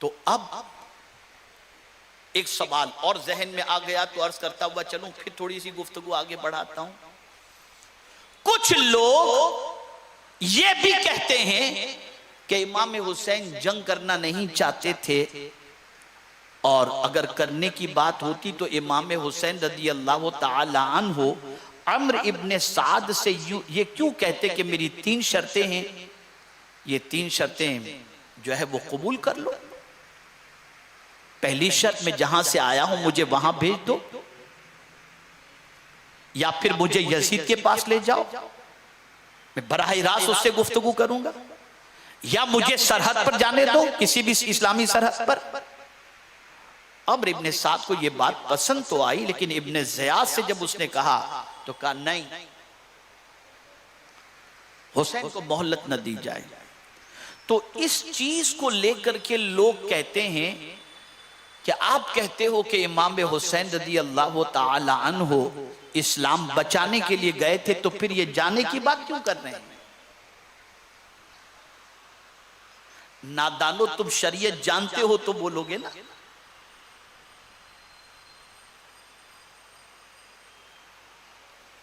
तो अब एक सवाल और जहन में आ गया तो अर्ज करता हुआ चलूं, फिर थोड़ी सी गुफ्तगू आगे बढ़ाता हूं। कुछ लोग ये भी कहते हैं कि इमाम हुसैन जंग करना नहीं चाहते थे, और अगर करने की बात होती तो इमाम हुसैन रज़ी अल्लाह तआला अन्हु अम्र इब्ने साद से ये क्यों कहते कि मेरी 3 शर्तें हैं, ये 3 शर्तें जो है वो कबूल कर लो। पहली शर्त, मैं जहां से आया हूं मुझे वहां भेज दो, या फिर मुझे यजीद के पास ले जाओ, मैं बराह रास्त उससे गुफ्तगू करूंगा, या मुझे सरहद पर जाने दो, किसी भी इस्लामी सरहद पर। अम्र इब्ने साद को यह बात पसंद तो आई, लेकिन इब्ने ज़ियाद से जब उसने कहा तो कहा नहीं, हुसैन को मोहलत न दी जाए। तो इस चीज को लेकर के लोग कहते हैं कि आप कहते हो कि इमाम हुसैन रज़ी अल्लाह तआला अन्हु इस्लाम बचाने के लिए गए थे, तो फिर ये जाने की बात क्यों कर रहे हैं? नादानो, तुम शरीयत जानते हो तो बोलोगे ना।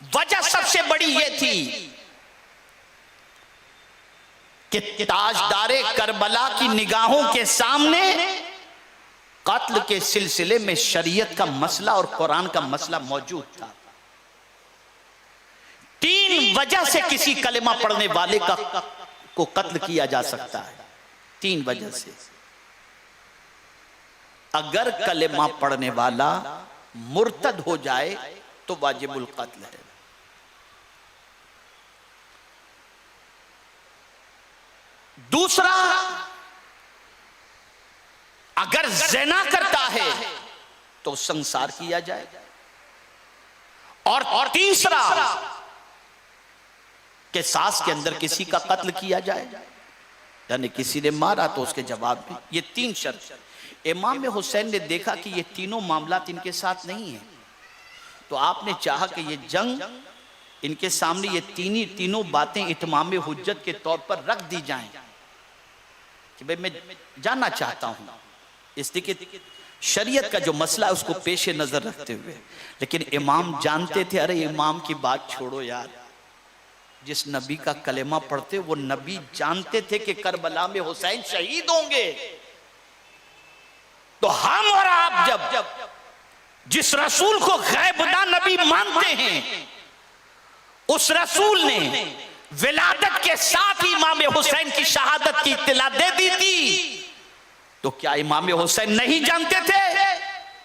वजह सबसे बड़ी ये थी कि ताजदारे करबला की निगाहों के सामने कत्ल के सिलसिले में शरीयत का मसला और कुरान का मसला मौजूद था। 3 वजह से किसी कलेमा पढ़ने वाले को कत्ल किया जा सकता है। 3 वजह से। अगर कलेमा पढ़ने वाला मुर्तद हो जाए तो वाजिबुल कत्ल है। दूसरा, अगर ज़िना करता है तो संसार किया जाए। और तीसरा, कि सास के अंदर किसी का कत्ल किया जाए, यानी किसी ने मारा तो उसके जवाब में। ये 3 शर्त। इमाम हुसैन ने देखा कि ये तीनों मामलात इनके साथ नहीं है, तो आपने चाहा कि ये जंग इनके सामने ये तीनों बातें इत्माम हुज्जत के तौर पर रख दी जाएं कि भाई मैं जानना चाहता हूं, इसलिए कि शरीयत का जो मसला है उसको पेश नजर रखते हुए। लेकिन इमाम जानते थे, अरे इमाम की बात छोड़ो यार, जिस नबी का कलेमा पढ़ते वो नबी जानते थे कि करबला में हुसैन शहीद होंगे। तो हम और आप जब जिस रसूल को गैबदा नबी मानते हैं, उस रसूल ने विलादत के साथ ही इमाम हुसैन की शहादत की इत्तला दे दी थी, तो क्या इमाम हुसैन नहीं जानते थे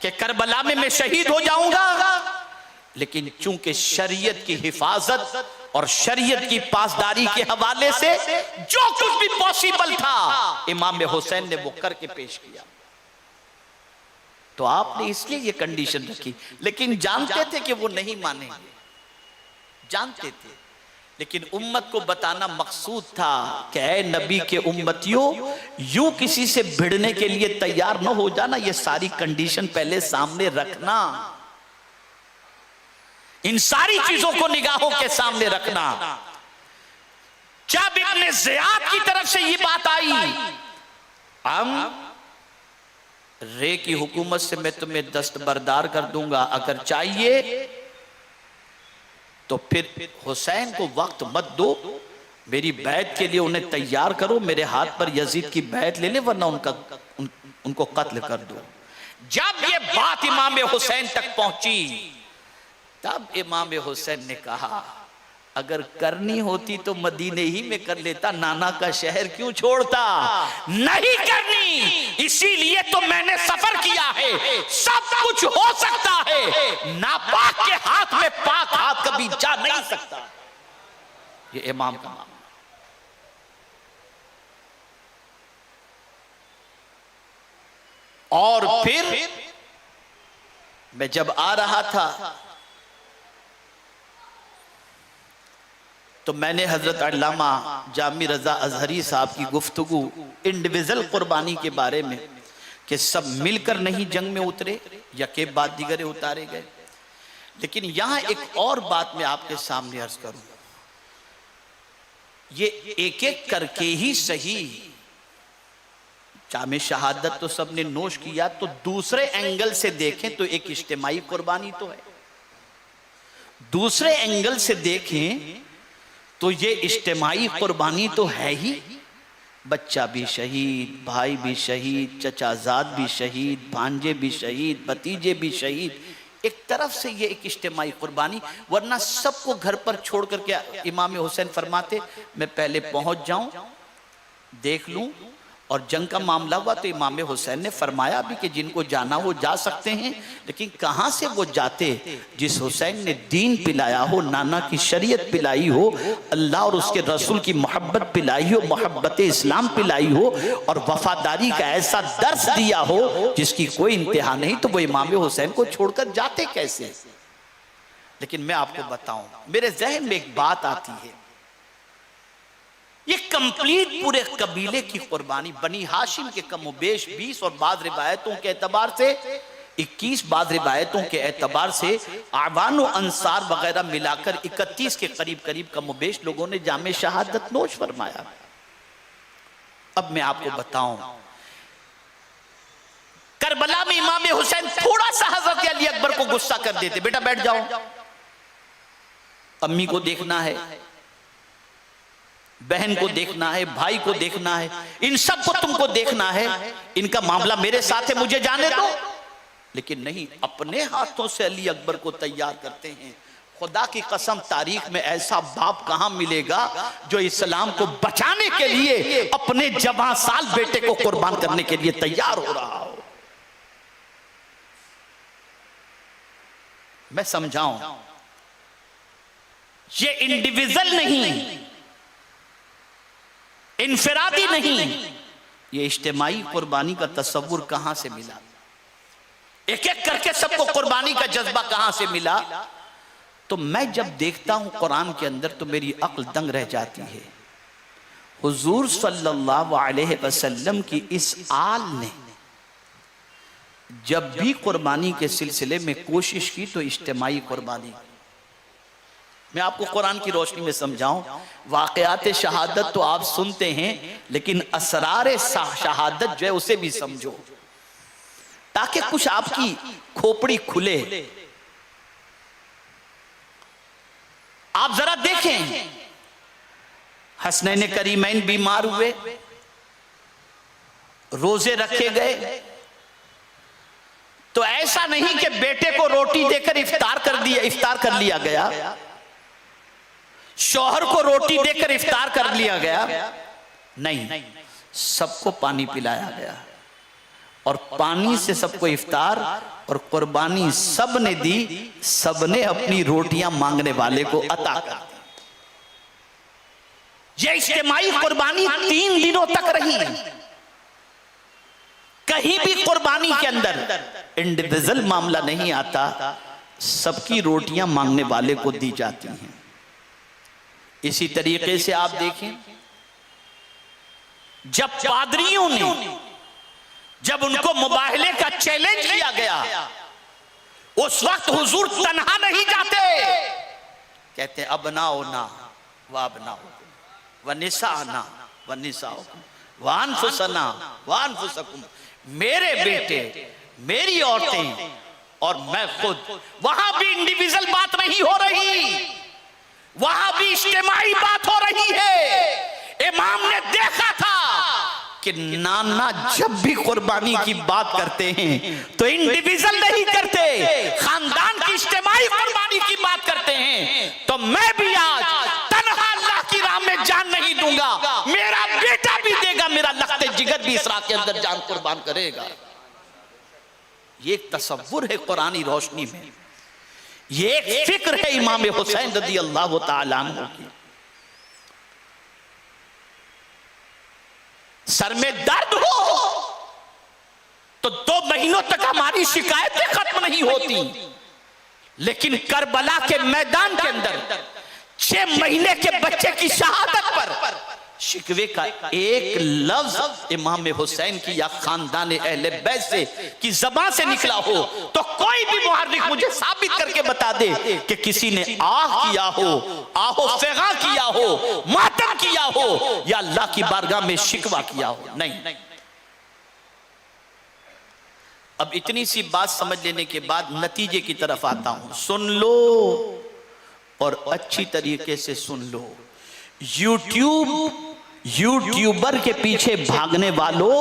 कि करबला में मैं शहीद हो जाऊंगा? लेकिन चूंकि शरीयत की हिफाजत और शरीयत की पासदारी के हवाले से जो कुछ भी पॉसिबल था इमाम हुसैन ने वो करके पेश किया। तो आपने इसलिए ये कंडीशन रखी, लेकिन जानते थे कि वो नहीं मानेंगे, जानते थे। लेकिन उम्मत को बताना मकसूद था कि ऐ नबी के उम्मतियों, यूं किसी से भिड़ने के लिए तैयार न हो जाना, ये सारी कंडीशन पहले सामने रखना, इन सारी चीजों को निगाहों के सामने रखना। जब इब्ने ज़ियाद की तरफ से ये बात आई, हम रे की हुकूमत से मैं तुम्हें दस्तबरदार कर दूंगा, अगर चाहिए तो फिर हुसैन को वक्त मत दो, मेरी बैत के लिए उन्हें तैयार करो, मेरे हाथ पर यजीद की बैत ले ले, वरना उनको कत्ल कर दो। जब ये बात इमाम हुसैन तक पहुंची, तब इमाम हुसैन ने कहा अगर करनी होती तो मदीने ही में कर लेता, नाना का शहर क्यों छोड़ता? नहीं करनी, इसीलिए तो मैंने सफर किया है। सब कुछ हो सकता है, नापाक के हाथ में पाक हाथ कभी जा नहीं सकता। ये इमाम का मामला। और फिर मैं जब आ रहा था तो मैंने हजरत अल्लामा जामी रजा अजहरी साहब की गुफ्तगू इंडिविजुअल कुर्बानी के बारे में, कि सब मिलकर नहीं जंग में उतरे, यके बाद दिगरे उतारे गए। लेकिन यहां एक और बात मैं आपके सामने अर्ज करूं, ये एक एक करके ही सही जामे शहादत तो सबने नोश किया, तो दूसरे एंगल से देखें तो एक इज्तिमाई कुर्बानी तो है, दूसरे एंगल से देखें तो ये इज्तिमाई कुर्बानी तो है ही। बच्चा भी शहीद, भाई भी शहीद, चचाजाद भी शहीद, भांजे भी शहीद, भतीजे भी शहीद, एक तरफ से ये एक इज्तिमाई कुर्बानी। वरना सबको घर पर छोड़ करके इमाम हुसैन फरमाते मैं पहले पहुंच जाऊं, देख लूं, और जंग का मामला हुआ तो इमाम हुसैन ने फरमाया भी कि जिनको जाना हो जा सकते हैं, लेकिन कहां से वो जाते? जिस हुसैन ने दीन पिलाया हो, नाना की शरीयत पिलाई हो, अल्लाह और उसके रसूल की मोहब्बत पिलाई हो, मोहब्बत इस्लाम पिलाई हो, और वफादारी का ऐसा दर्स दिया हो जिसकी कोई इंतहा नहीं, तो वो इमाम हुसैन को छोड़कर जाते कैसे? लेकिन मैं आपको बताऊं, मेरे जहन में एक बात आती है, ये कंप्लीट पूरे कबीले की कुर्बानी, बनी हाशिम के कमोबेश 20 और बाद रिवायतों के एतबार से 21, बाद रिवायतों के एतबार से आवान और अंसार वगैरह मिलाकर 31 के करीब करीब कमोबेश लोगों ने जामे शहादत नोश फरमाया। अब मैं आपको बताऊं, करबला में इमाम हुसैन थोड़ा सा हजरत अली अकबर को गुस्सा कर देते, बेटा बैठ जाओ, अम्मी को देखना है, बहन को देखना है, भाई को देखना है, इन सब को तुमको देखना है, इनका मामला मेरे साथ है, मुझे जाने दो। लेकिन नहीं, अपने हाथों से अली अकबर को तैयार करते हैं। खुदा की कसम, तारीख में ऐसा बाप कहां मिलेगा जो इस्लाम को बचाने के लिए अपने जवान साल बेटे को कुर्बान करने के लिए तैयार हो रहा हो। मैं समझाऊं, ये इंडिविजुअल नहीं, इनफरादी नहीं, ये इज्तिमाई कुर्बानी का तस्वुर कहां से मिला? एक एक करके सबको कुर्बानी का जज्बा कहां से मिला? तो मैं जब देखता हूं कुरान के अंदर तो मेरी अक्ल दंग रह जाती है। हुजूर सल्लल्लाहु अलैहि वसल्लम की इस आल ने जब भी कुर्बानी के सिलसिले में कोशिश की तो इज्तिमाई कुर्बानी। मैं आपको कुरान की रोशनी में समझाऊं, वाक़यात शहादत तो आप सुनते हैं, लेकिन असरार शहादत जो है उसे भी समझो, ताकि कुछ आपकी खोपड़ी खुले। आप जरा देखें, हसनैन करीमैन बीमार हुए, रोजे रखे गए, तो ऐसा नहीं कि बेटे को रोटी देकर इफ्तार कर लिया गया, शौहर को रोटी देकर इफ्तार कर लिया गया, नहीं, सबको पानी पिलाया गया, और पानी से सबको इफ्तार और कुर्बानी सब ने दी, सबने अपनी रोटियां मांगने वाले को अता कर दी। यह इज्तिमाई कुर्बानी 3 दिनों तक रही। कहीं भी कुर्बानी के अंदर इंडिविजुअल मामला नहीं आता, सबकी रोटियां मांगने वाले को दी जाती हैं। इसी तरीके से आप देखें, जब पादरियों ने, जब उनको मुबाहले का चैलेंज किया गया, उस वक्त हुजूर तन्हा नहीं जाते, कहते अब बनाओ ना व बनाओ व निसाना व निसाओ व अनफुसना व अनफुसकुम, मेरे बेटे, मेरी औरतें और मैं खुद। वहां भी इंडिविजुअल बात नहीं हो रही, वहां भी इज्तिमाई बात हो रही है। इमाम ने देखा था कि नाना जब भी कुर्बानी की बात करते हैं तो इंडिविजुअल नहीं करते, खानदान की इज्तिमाई कुर्बानी की बात करते हैं। तो मैं भी आज तन्हा अल्लाह की राह में जान नहीं दूंगा, मेरा बेटा भी देगा, मेरा लख्ते जिगर भी इस राह के अंदर जान कुर्बान करेगा। ये एक तसव्वुर है कुरानी रोशनी में, ये एक फिक्र है इमाम हुसैन रज़ी अल्लाह तआला अन्हु की। सर में दर्द हो तो 2 महीनों तक हमारी शिकायतें खत्म नहीं होती, लेकिन करबला के मैदान के अंदर 6 महीने के बच्चे की शहादत पर शिकवे का एक लफ्ज इमाम हुसैन की या खानदान अहले बैत से की ज़बान से निकला हो तो कोई भी मुहर्रिख मुझे साबित करके बता दे कि किसी ने आह किया हो, आहो फेगा किया हो, मातम किया हो, या अल्लाह की बारगाह में शिकवा किया हो। नहीं, अब इतनी सी बात समझ लेने के बाद नतीजे की तरफ आता हूं। सुन लो और अच्छी तरीके से सुन लो। यूट्यूबर के पीछे भागने वालों,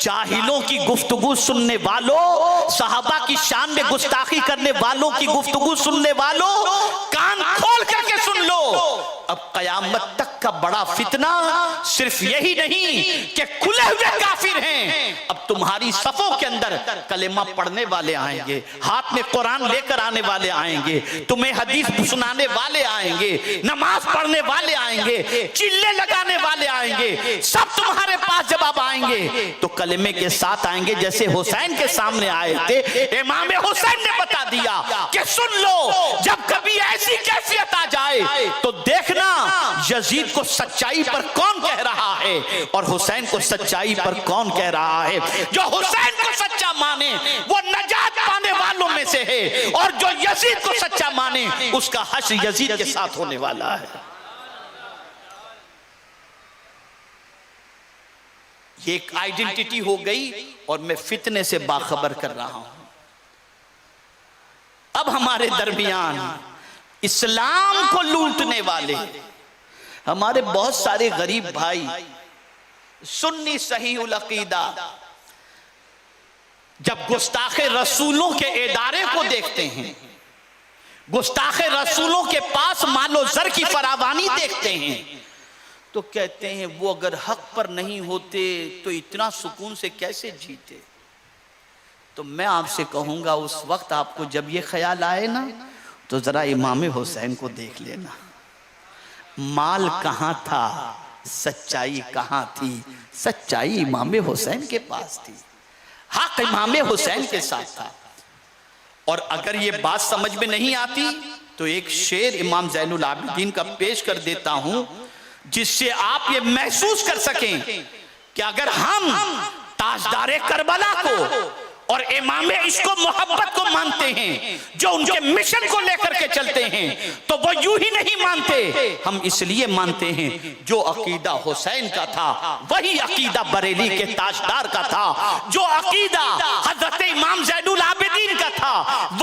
जाहिलों की गुफ्तगू सुनने वालों, सहाबा की शान में गुस्ताखी करने वालों की गुफ्तगू सुनने वालों, कान खोल करके सुन लो। अब कयामत तक का बड़ा फितना सिर्फ यही नहीं कि खुले हुए काफिर हैं, अब तुम्हारी सफों के अंदर कलेमा पढ़ने वाले आएंगे, हाथ में कुरान लेकर आने वाले आएंगे, तुम्हें हदीस सुनाने वाले आएंगे, नमाज पढ़ने वाले आएंगे, चिल्ले लगाने वाले आएंगे, सब तुम्हारे पास जब आप आएंगे तो कलेमे के साथ आएंगे जैसे हुसैन के सामने आए थे। इमाम हुसैन ने बता दिया कि सुन लो, जब कभी ऐसी कैफियत आ जाए तो देखना यजीद को सच्चाई पर कौन कह रहा है और हुसैन को सच्चाई पर कौन कह रहा है। जो हुसैन को सच्चा माने वो नजात पाने वालों में से है, और जो यजीद को सच्चा माने उसका हश्र यजीद के साथ होने वाला है। ये एक आइडेंटिटी हो गई और मैं फितने से बाखबर कर रहा हूं। अब हमारे दरमियान इस्लाम को लूटने वाले हमारे बहुत सारे गरीब भाई सुन्नी सहीहुल अकीदा जब गुस्ताखे रसूलों के इदारे को देखते हैं, गुस्ताखे रसूलों के पास मालो जर की फरावानी देखते हैं, तो कहते हैं वो अगर हक पर नहीं होते तो इतना सुकून से कैसे जीते। तो मैं आपसे कहूंगा उस वक्त आपको जब ये ख्याल आए ना तो जरा इमाम हुसैन को देख लेना। माल कहां था, सच्चाई कहां थी? सच्चाई इमाम हुसैन के पास थी, हक इमाम हुसैन के साथ था। और अगर ये बात समझ में नहीं आती तो एक शेर इमाम ज़ैनुल आबिदीन का पेश कर देता हूं जिससे आप ये महसूस कर सकें कि अगर हम ताजदारे करबला को और इमाम इश्क मोहब्बत को मानते हैं, जो उनके मिशन को लेकर के चलते हैं, तो वो यूं ही नहीं मानते। हम इसलिए मानते हैं जो अकीदा हुसैन का था वही अकीदा बरेली के ताजदार का था, जो अकीदा हजरत इमाम ज़ैनुल आबिदीन का था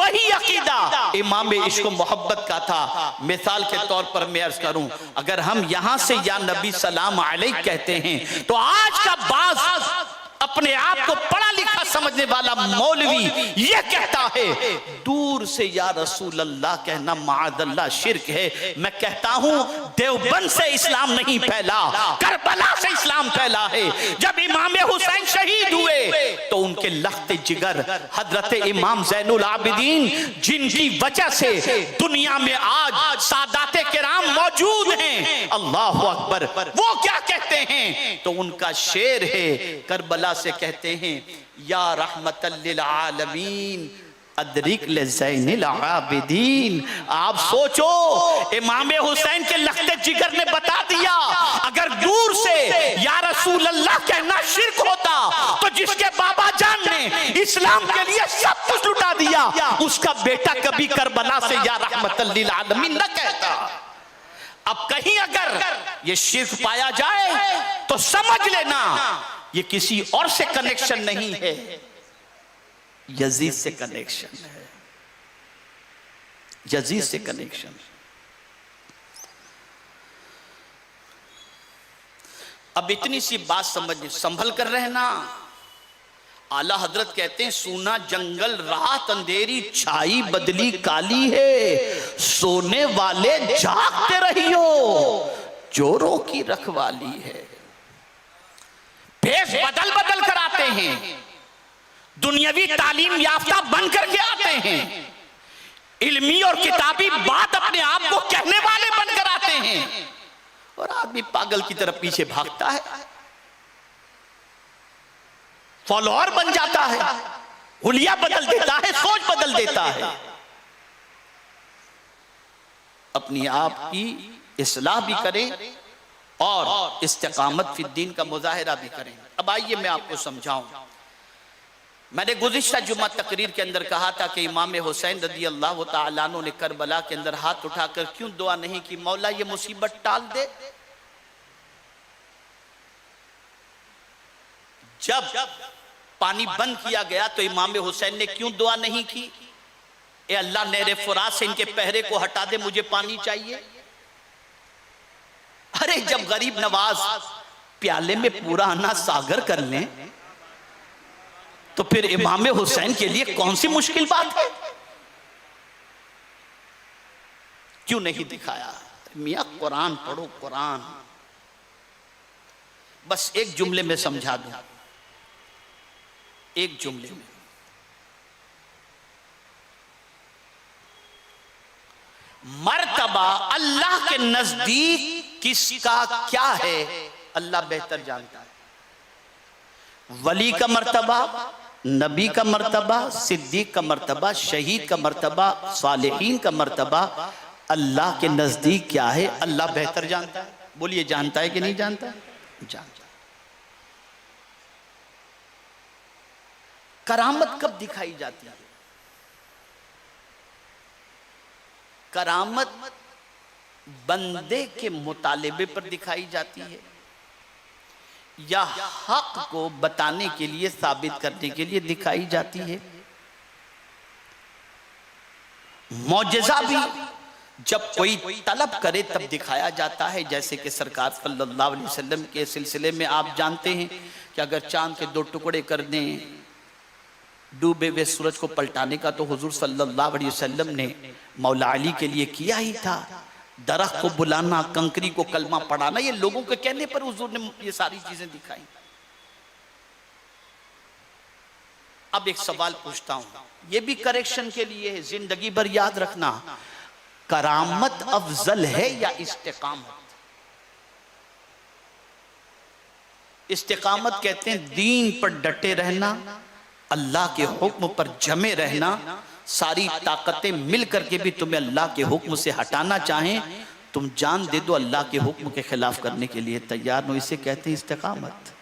वही अकीदा इमाम इश्क मोहब्बत का था। मिसाल के तौर पर मैं अर्ज करूं, अगर हम यहां से या नबी सलाम अलैह कहते हैं तो आज का बाज अपने आप को पढ़ा लिखा समझने वाला मौलवी ये कहता है दूर से या रसूल अल्लाह कहना माअदल्लाह शिर्क है। मैं कहता हूं देवबंद से इस्लाम नहीं फैला, करबला से इस्लाम फैला है। जब इमाम हुसैन शहीद हुए तो उनके लख्ते जिगर हजरत इमाम ज़ैनुल आबिदीन, जिनकी वजह से दुनिया में आज सादाते किराम मौजूद हैं, अल्लाह अकबर, वो क्या कहते हैं तो उनका शेर है, करबला से कहते हैं या रहमतल लिल आलमीन अदरिक ले ज़ैनिल आबिदीन। आप सोचो इमाम हुसैन के लख्ते जिगर ने बता दिया अगर दूर से या रसूल अल्लाह कहना शिर्क होता तो जिसके बाबा जान ने इस्लाम के लिए सब कुछ लुटा दिया उसका बेटा कभी करबला से या रहमतल लिल आलमीन न कहता। अब कहीं अगर ये शिर्क पाया जाए तो समझ लेना ये किसी और से कनेक्शन नहीं है, यजीद से कनेक्शन है, यजीद से कनेक्शन। अब इतनी सी बात समझ संभल कर रहना। आला हजरत कहते हैं सूना जंगल रात अंधेरी छाई बदली काली है, सोने वाले जागते रहियो चोरों की रखवाली है। भेष बदल बदल कर आते हैं, दुनियावी तालीम याफ्ता बन करके आते हैं, इल्मी और किताबी बात अपने आप को कहने वाले बनकर आते हैं, और आदमी पागल की तरफ पीछे भागता है, फॉलोअर बन जाता है, हुलिया बदल देता है, सोच बदल देता है, अपनी आप की इस्लाह भी करें और इस्तिकामत फिद्दीन का मुजाहिरा भी करें। अब आइए मैं आपको समझाऊं। मैंने गुज़िश्ता जुम्मा तकरीर के अंदर कहा था कि इमाम हुसैन रज़ी अल्लाह तआला अन्हु ने करबला के अंदर हाथ उठाकर क्यों दुआ नहीं की, मौला ये मुसीबत टाल दे। जब पानी बंद किया गया तो इमाम हुसैन ने क्यों दुआ नहीं की, ए अल्लाह नहरे फुरात से इनके पहरे को हटा दे, मुझे पानी चाहिए। अरे जब गरीब नवाज प्याले में पूरा अना सागर कर लें तो फिर इमाम हुसैन के लिए कौन सी मुश्किल बात है। क्यों नहीं दिखाया? मियां कुरान पढ़ो, कुरान। बस एक जुमले में समझा दूं, एक जुमले में। मर्तबा अल्लाह के नजदीक किसका क्या है अल्लाह बेहतर जानता है। वली का मर्तबा, नबी का मर्तबा, सिद्दीक का मर्तबा, शहीद का मर्तबा, सालिहीन का मर्तबा अल्लाह के नजदीक क्या है अल्लाह बेहतर जानता है। बोलिए जानता है कि नहीं जानता? जानता है। करामत कब दिखाई जाती है? करामत बंदे के मुतालिबे पर दिखाई जाती है या हक को बताने के लिए, साबित करने के लिए दिखाई जाती है। मौजज़ा भी जब कोई तलब करे तब दिखाया जाता है, जैसे कि सरकार सल्लल्लाहु अलैहि वसल्लम के सिलसिले में आप जानते हैं कि अगर चांद के 2 टुकड़े कर दें, डूबे हुए सूरज को पलटाने का तो हुजूर सल्लल्लाहु अलैहि वसल्लम ने मौला अली के लिए किया ही था। दरख्त को बुलाना, कंकरी को कलमा पढ़ाना, ये लोगों के कहने पर हुजूर ने ये सारी चीजें दिखाई। अब एक सवाल पूछता हूं, ये भी करेक्शन के लिए है, जिंदगी भर याद रखना, करामत अफजल है या इस्तिकामत? इस्तिकामत कहते हैं दीन पर डटे रहना, अल्लाह के हुक्म पर जमे रहना, सारी ताकतें मिल करके भी तुम्हें अल्लाह के हुक्म से हटाना चाहें, तुम जान दे दो अल्लाह के हुक्म के खिलाफ करने के लिए तैयार हो, इसे कहते हैं इस्तिकामत।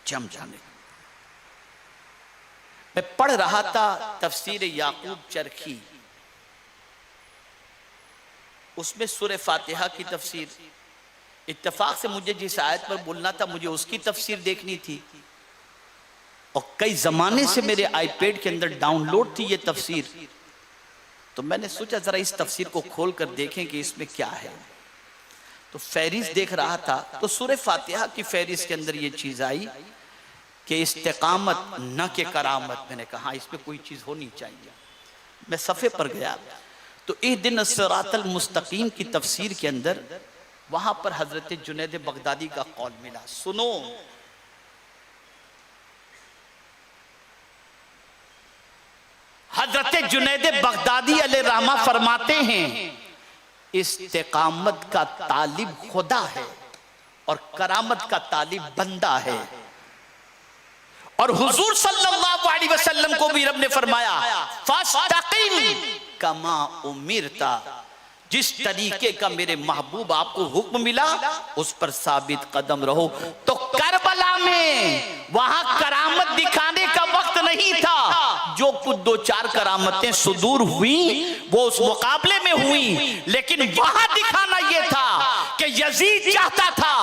जम जाने। मैं पढ़ रहा था तफसीर याकूब चरखी, उसमें सूरह फातिहा की तफसीर, इत्तेफाक से मुझे जिस आयत पर बोलना था मुझे उसकी तफसीर देखनी थी और कई जमाने से मेरे आईपैड के अंदर डाउनलोड थी ये तफसीर, तो मैंने सोचा जरा इस तफसीर को खोल कर देखें कि इसमें क्या है। तो फहरिस्त देख रहा था तो सूरह फातिहा की फहरिस्त के अंदर ये चीज आई कि इस्तिकामत न के करामत। मैंने कहा इसमें कोई चीज होनी चाहिए। मैं सफ़े पर गया तो इहदिन सिरातल मुस्तकीम की तफसीर के अंदर वहां पर हजरत जुनैद बगदादी का कौल मिला। सुनो, हजरत जुनैद बगदादी अलैहिर्रहमा फरमाते हैं इस्तिकामत का तालिब खुदा है और करामत का तालिब बंदा है। और हुजूर सल्लल्लाहु अलैहि वसल्लम को भी रब ने फरमाया फस्तकीम कमा उमिरता, जिस तरीके का मेरे महबूब आपको हुक्म मिला उस पर साबित कदम रहो। तो करबला में वहां करामत दिखाने का वक्त नहीं था, जो कुछ 2-4 करामतें सुदूर हुई वो उस मुकाबले में हुई, लेकिन वहां दिखाना यह था कि यजीद चाहता था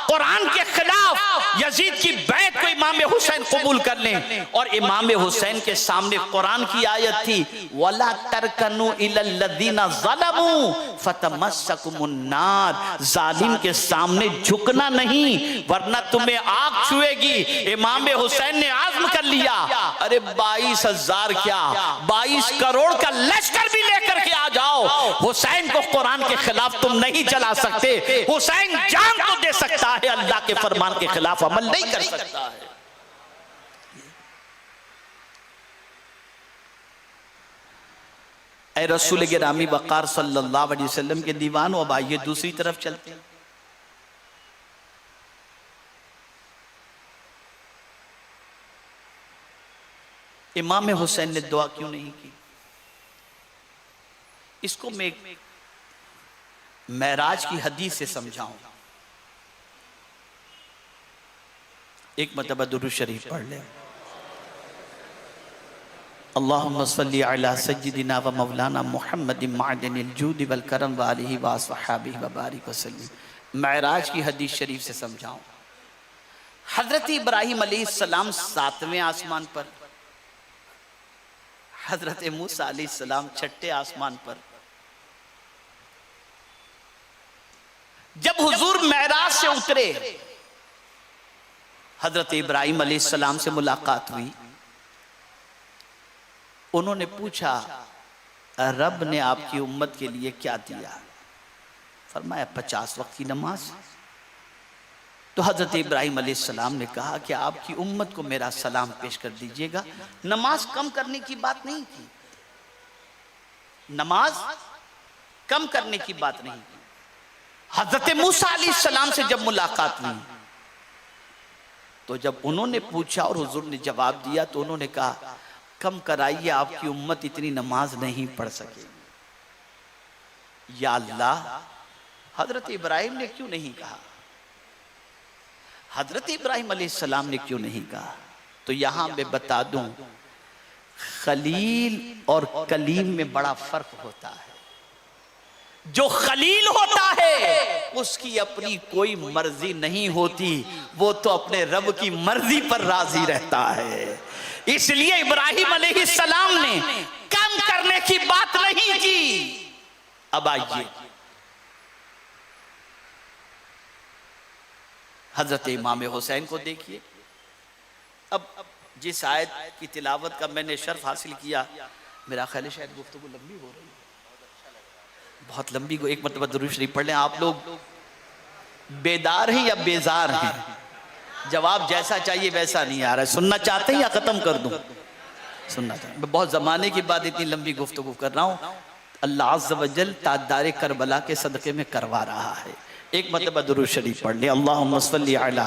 कुरान के खिलाफ यजीद की बैत को इमाम हुसैन कबूल कर लें, और इमाम हुसैन के सामने कुरान की आयत थी वला तरकनु इलल लदीना ज़लमू फतमस्सकुमुन नार, जालिम के सामने झुकना नहीं वरना तुम्हें आग छुएगी। इमाम हुसैन ने आज़म कर लिया, अरे 22,000 क्या 22 करोड़ का लश्कर भी लेकर के आ जाओ, हुसैन को कुरान के खिलाफ तुम नहीं चला सकते। हुसैन जान तो दे सकता है, अल्लाह के फरमान के खिलाफ अमल नहीं कर सकता है। ऐ रसूल गिरामी वक़ार सल्लल्लाहु अलैहि वसल्लम के दीवान, अब आइए दूसरी तरफ चलते हैं। इमाम हुसैन ने दुआ क्यों नहीं की? इसको मैं मेराज की हदीस से समझाऊं। एक मरतबा दुरूद शरीफ पढ़ ले। अल्लाहुम्मा सल्ली अला सय्यिदिना व मौलाना मुहम्मद मादिनिल जूद वल करम व आलिहि व अस्हाबिहि व बारिक वसल्लम। मेराज की हदीस शरीफ से समझाऊं। हजरत इब्राहिम अलैहिस्सलाम 7वें आसमान पर, हजरत मूसा अलैहिस्सलाम 6ठे आसमान पर। जब हुजूर मेराज से उतरे, हजरत इब्राहिम अलैहिस्सलाम से मुलाकात हुई। उन्होंने पूछा, रब ने आपकी उम्मत के लिए क्या दिया? फरमाया 50 वक्त की नमाज। तो हजरत इब्राहिम अलैहिस्सलाम ने कहा कि आपकी उम्मत को मेरा सलाम पेश कर दीजिएगा। नमाज कम करने की बात नहीं की, नमाज कम करने की बात नहीं की। हजरत मूसा अलैहिस्सलाम से जब मुलाकात हुई, तो जब उन्होंने पूछा और हुजूर ने जवाब दिया, तो उन्होंने कहा कम कराइए, आपकी उम्मत इतनी नमाज नहीं पढ़ सके। या अल्लाह, हजरत इब्राहिम ने क्यों नहीं कहा? हजरत इब्राहिम अलैहिस्सलाम ने क्यों नहीं कहा? तो यहां मैं बता दूं, खलील और कलीम में बड़ा फर्क होता है। जो खलील होता है उसकी अपनी कोई मर्जी नहीं होती, वो तो अपने रब की मर्जी पर राजी रहता है। इसलिए इब्राहिम अलैहिस्सलाम ने कम करने की बात नहीं की। अब आइए हजरत इमाम हुसैन को देखिए। अब जिस आयत की तिलावत का मैंने शर्फ हासिल किया, मेरा ख्याल है शायद गुफ्तगू लंबी हो रही है, बहुत लंबी। को एक मतलब दुरूद शरीफ पढ़ लें। आप लोग बेदार हैं या बेजार हैं? जवाब जैसा चाहिए वैसा नहीं आ रहा है। सुनना चाहते हैं या खत्म कर दूं? सुनना चाहते। मैं बहुत जमाने के बाद इतनी लंबी गुफ्तगू कर रहा हूं। अल्लाह अज़्ज़ व जल ताजदारे करबला के सदक़े में करवा रहा है। एक मतलब दुरूद शरीफ पढ़ ले। अल्लाहुम्मा सल्ली अला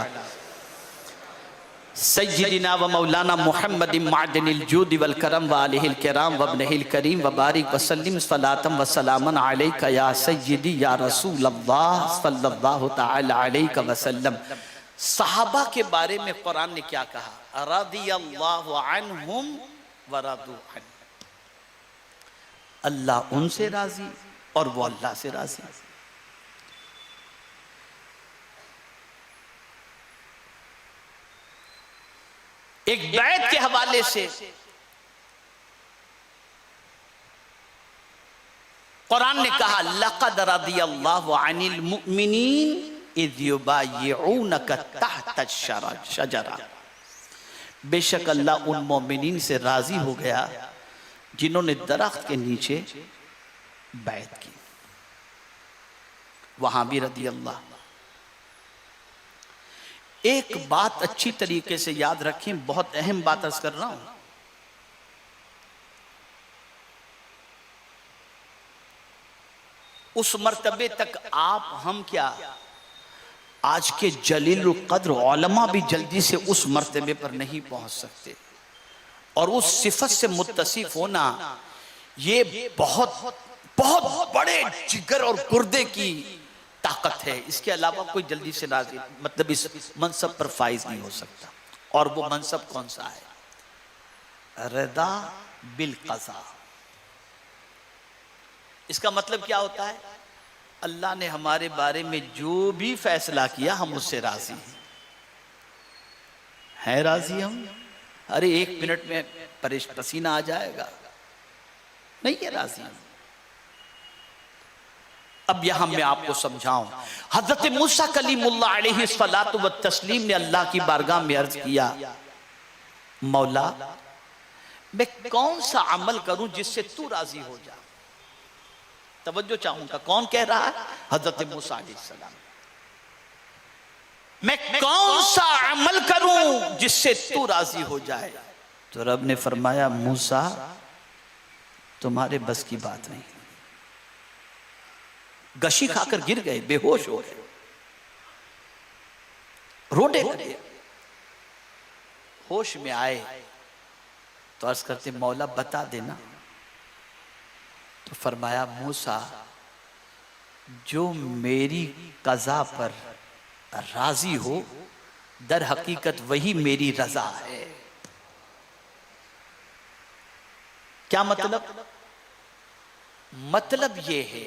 सय्यिदिना व मौलाना मुहम्मद मादनिल जूद वल करम व आलिहिल किराम व इब्निहिल करीम व बारिक व सल्लिम सलातम व सलामन अलैका या सय्यिदी या रसूल अल्लाह सल्लल्लाहु तआला अलैहि व सल्लम। सहाबा के बारे में कुरान ने क्या कहा? रदियल्लाहु अन्हुम व रदू अन्हु। अल्लाह उनसे राजी और वो अल्लाह से राजी। एक बैत के हवाले से कुरान ने कहा, लक़द रदियल्लाहु अनिल मुमिनीन इज़ युबायिऊनका तहत शजरा। बेशक अल्लाह उन मोमिनीन से राजी हो गया जिन्होंने दरख्त के नीचे बैत की। वहां भी रदियल्लाह। एक बात अच्छी तरीके से याद रखें, बहुत अहम बात अर्ज कर रहा हूं। उस मर्तबे तक आप हम क्या, आज के जलील कद्र उलमा भी जल्दी से उस मर्तबे पर नहीं पहुंच सकते। और उस सिफत से मुत्तसिफ होना ये बहुत बहुत बड़े जिगर और गुर्दे की ताकत है। इसके अलावा कोई जल्दी से राजी मतलब इस मनसब पर फाइज नहीं हो सकता। और वो मनसब कौन सा है? रदा बिल क़ज़ा। इसका मतलब क्या होता है? अल्लाह ने हमारे बारे में जो भी फैसला किया हम उससे राजी हैं। राजी हम? अरे 1 मिनट में पसीना आ जाएगा, नहीं है राजी हम। अब यहां मैं आपको समझाऊं। हजरत मूसा कलीमुल्लाह अलैहि सलातु व तस्लीम ने अल्लाह की बारगाह में अर्ज किया, मौला मैं कौन सा अमल करूं जिससे तू राजी हो जा? तवज्जो चाहूंगा, कौन कह रहा है? हजरत मूसा अलैहिस्सलाम। मैं कौन सा अमल करूं जिससे तू राजी हो जाए? तो रब ने फरमाया, मूसा तुम्हारे बस की बात नहीं। गशी खाकर गिर गए, बेहोश हो गए, रोने लगे। होश में आए तो अर्ज करते, मौला बता देना। तो फरमाया, मूसा जो मेरी कज़ा पर राजी हो, दर हकीकत वही मेरी रजा है। क्या मतलब? मतलब ये है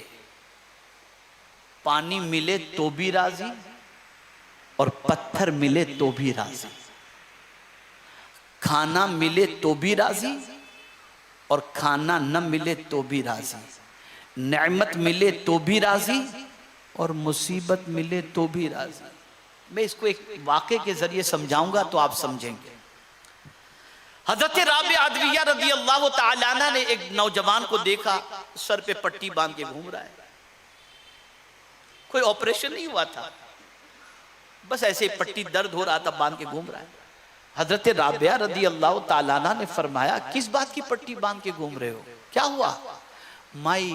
पानी मिले तो भी राजी, और पत्थर मिले तो भी राजी, खाना मिले तो भी राजी और खाना न मिले तो भी राजी, नेमत मिले तो भी राजी और मुसीबत मिले तो भी राजी। मैं इसको एक वाक़े के जरिए समझाऊंगा तो आप समझेंगे। हजरत राबिया अदविया रज़ी अल्लाह तआला अन्हा ने एक नौजवान को देखा, सर पे पट्टी बांध के घूम रहा है, कोई ऑपरेशन नहीं हुआ था, बस ऐसे पट्टी दर्द हो रहा था, बांध के घूम रहा है। हजरत राबिया रज़ी अल्लाह तआला अन्हा ने फरमाया, किस बात की पट्टी बांध के घूम रहे हो, क्या हुआ? माई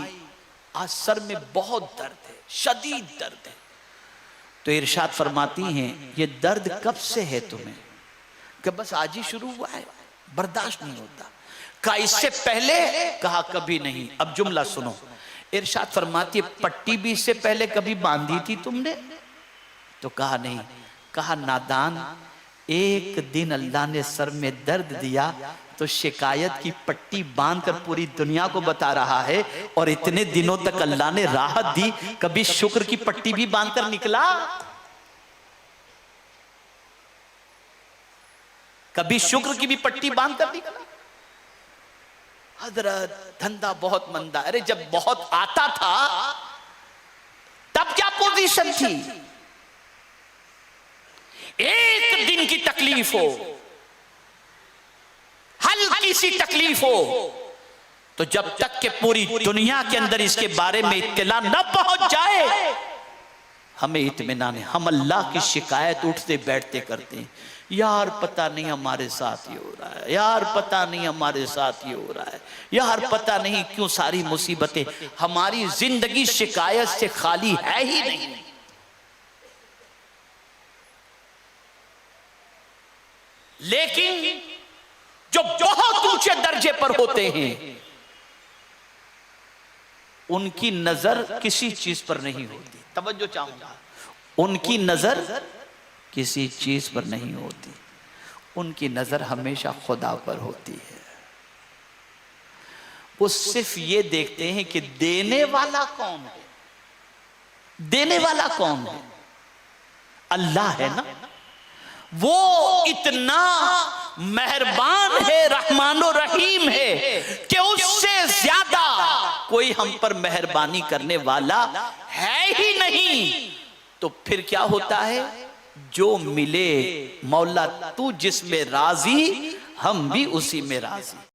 आज सर में बहुत दर्द है, शदीद दर्द है। तो इरशाद फरमाती हैं, ये दर्द कब से है तुम्हें? कि बस आज ही शुरू हुआ है, बर्दाश्त नहीं होता। कहा इससे पहले? कहा कभी नहीं। अब जुमला सुनो, इरशाद फरमाती है, पट्टी भी इससे पहले कभी बांधी थी तुमने? तो कहा नहीं। कहा नादान, एक दिन अल्लाह ने सर में दर्द दिया तो शिकायत की पट्टी बांधकर पूरी दुनिया को बता रहा है, और इतने दिनों तक अल्लाह ने राहत दी, कभी शुक्र की पट्टी भी बांधकर निकला? कभी शुक्र की भी पट्टी बांधकर निकला? हजरत धंधा बहुत मंदा। अरे जब बहुत आता था तब क्या पोजीशन थी? एक दिन की तकलीफ हो, हल्की सी तकलीफ हो, तो जब तक के पूरी दुनिया के अंदर इसके बारे में इत्तला न पहुंच जाए, हमें इत्मीनान है। हम अल्लाह की शिकायत उठते बैठते करते हैं, यार पता नहीं हमारे साथ ये हो रहा है, यार पता नहीं हमारे साथ ये हो रहा है, यार पता नहीं क्यों सारी मुसीबतें। हमारी जिंदगी शिकायत से खाली है ही नहीं। लेकिन जो बहुत ऊंचे दर्जे पर होते हैं, उनकी नजर किसी चीज पर नहीं होती। तवज्जो चाहूंगा, उनकी नजर किसी चीज पर नहीं होती, उनकी नजर हमेशा खुदा पर होती है। वो सिर्फ ये देखते हैं कि देने वाला कौन है, देने वाला कौन है? अल्लाह है ना। वो इतना मेहरबान है, रहमानो रहीम है कि उससे ज्यादा कोई हम पर मेहरबानी करने वाला है ही नहीं। तो फिर क्या होता है? जो मिले मौला तू जिसमें राजी, हम भी उसी में राजी।